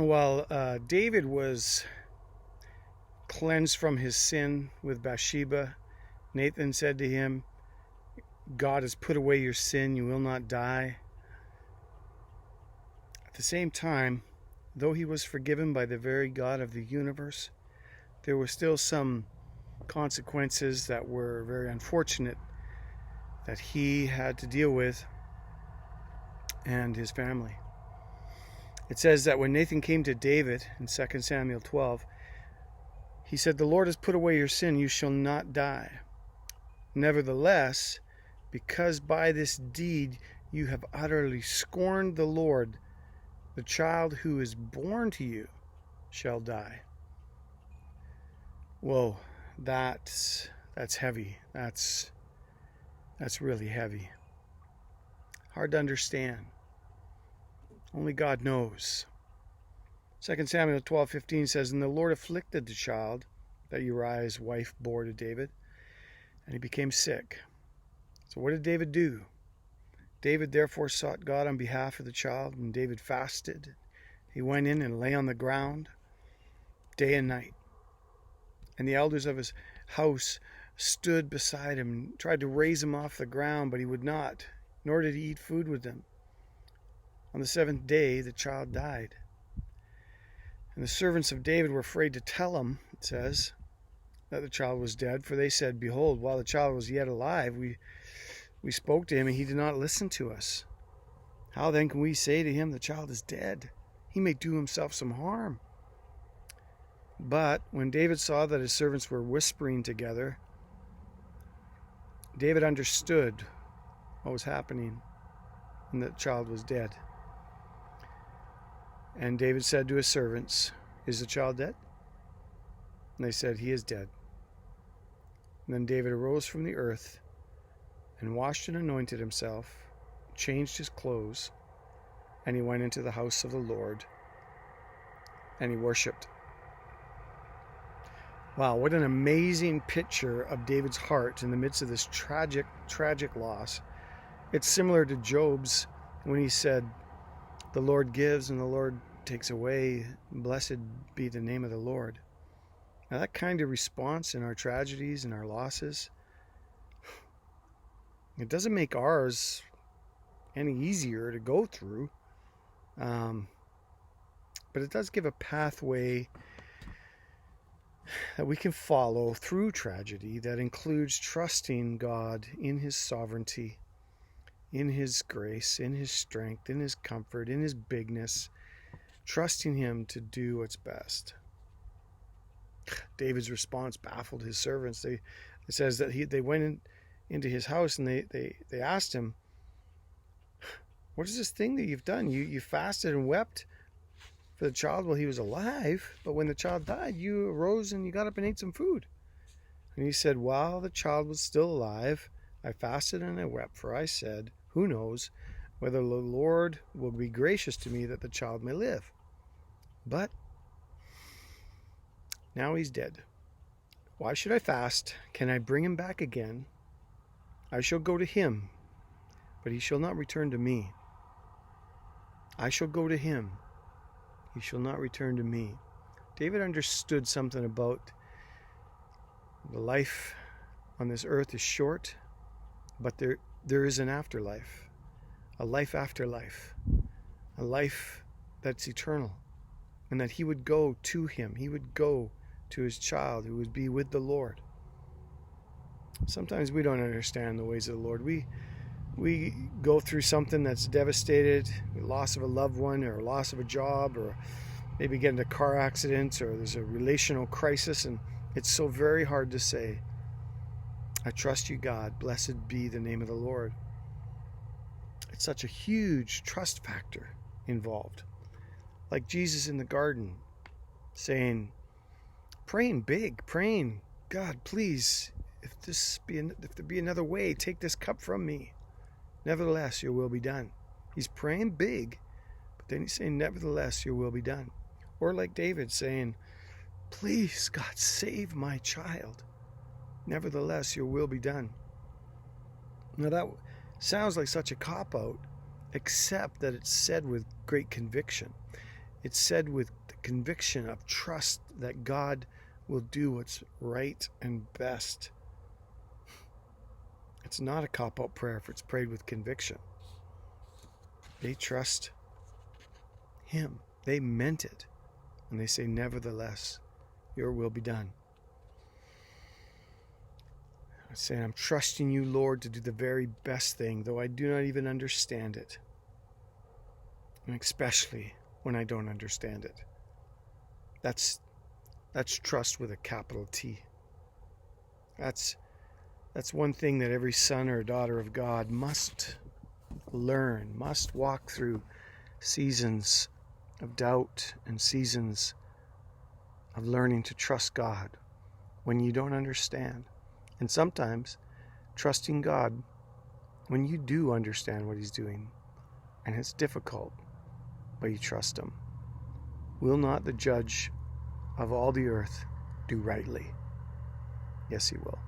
While David was cleansed from his sin with Bathsheba, Nathan said to him, God has put away your sin, you will not die. At the same time, though he was forgiven by the very God of the universe, there were still some consequences that were very unfortunate that he had to deal with and his family. It says that when Nathan came to David in 2 Samuel 12, he said, the Lord has put away your sin, you shall not die. Nevertheless, because by this deed you have utterly scorned the Lord, the child who is born to you shall die. Whoa, that's heavy. That's really heavy. Hard to understand. Only God knows. 2 Samuel 12:15 says, and the Lord afflicted the child that Uriah's wife bore to David, and he became sick. So what did David do? David therefore sought God on behalf of the child, and David fasted. He went in and lay on the ground day and night. And the elders of his house stood beside him and tried to raise him off the ground, but he would not, nor did he eat food with them. On the seventh day, the child died. And the servants of David were afraid to tell him, it says, that the child was dead, for they said, behold, while the child was yet alive, we spoke to him, and he did not listen to us. How then can we say to him, the child is dead? He may do himself some harm. But when David saw that his servants were whispering together, David understood what was happening, and that the child was dead. And David said to his servants, is the child dead? And they said, he is dead. And then David arose from the earth and washed and anointed himself, changed his clothes, and he went into the house of the Lord, and he worshipped. Wow, what an amazing picture of David's heart in the midst of this tragic loss. It's similar to Job's when he said, the Lord gives and the Lord takes away. Blessed be the name of the Lord. Now that kind of response in our tragedies and our losses, it doesn't make ours any easier to go through. But it does give a pathway that we can follow through tragedy that includes trusting God in his sovereignty, in his grace, in his strength, in his comfort, in his bigness, trusting him to do what's best. David's response baffled his servants. It says that they went into his house and they asked him, what is this thing that you've done? You fasted and wept for the child while he was alive, but when the child died, you arose and you got up and ate some food. And he said, while the child was still alive, I fasted and I wept, for I said, who knows whether the Lord will be gracious to me that the child may live. But now he's dead. Why should I fast? Can I bring him back again? I shall go to him, but he shall not return to me. I shall go to him. He shall not return to me. David understood something about the life on this earth is short, but there is an afterlife, a life after life, a life that's eternal, and that he would go to him. He would go to his child who would be with the Lord. Sometimes we don't understand the ways of the Lord. We go through something that's devastated, loss of a loved one or loss of a job, or maybe get into a car accident, or there's a relational crisis, and it's so very hard to say, I trust you, God. Blessed be the name of the Lord. It's such a huge trust factor involved. Like Jesus in the garden saying, praying big, praying, God, please, if there be another way, take this cup from me. Nevertheless, your will be done. He's praying big, but then he's saying, nevertheless, your will be done. Or like David saying, please, God, save my child. Nevertheless, your will be done. Now that sounds like such a cop-out, except that it's said with great conviction. It's said with the conviction of trust that God will do what's right and best. It's not a cop-out prayer if it's prayed with conviction. They trust Him. They meant it. And they say, nevertheless, your will be done. I say, I'm trusting you, Lord, to do the very best thing, though I do not even understand it. And especially when I don't understand it. That's trust with a capital T. That's one thing that every son or daughter of God must learn, must walk through seasons of doubt and seasons of learning to trust God when you don't understand. And sometimes trusting God when you do understand what He's doing and it's difficult, but you trust Him. Will not the judge of all the earth do rightly? Yes, He will.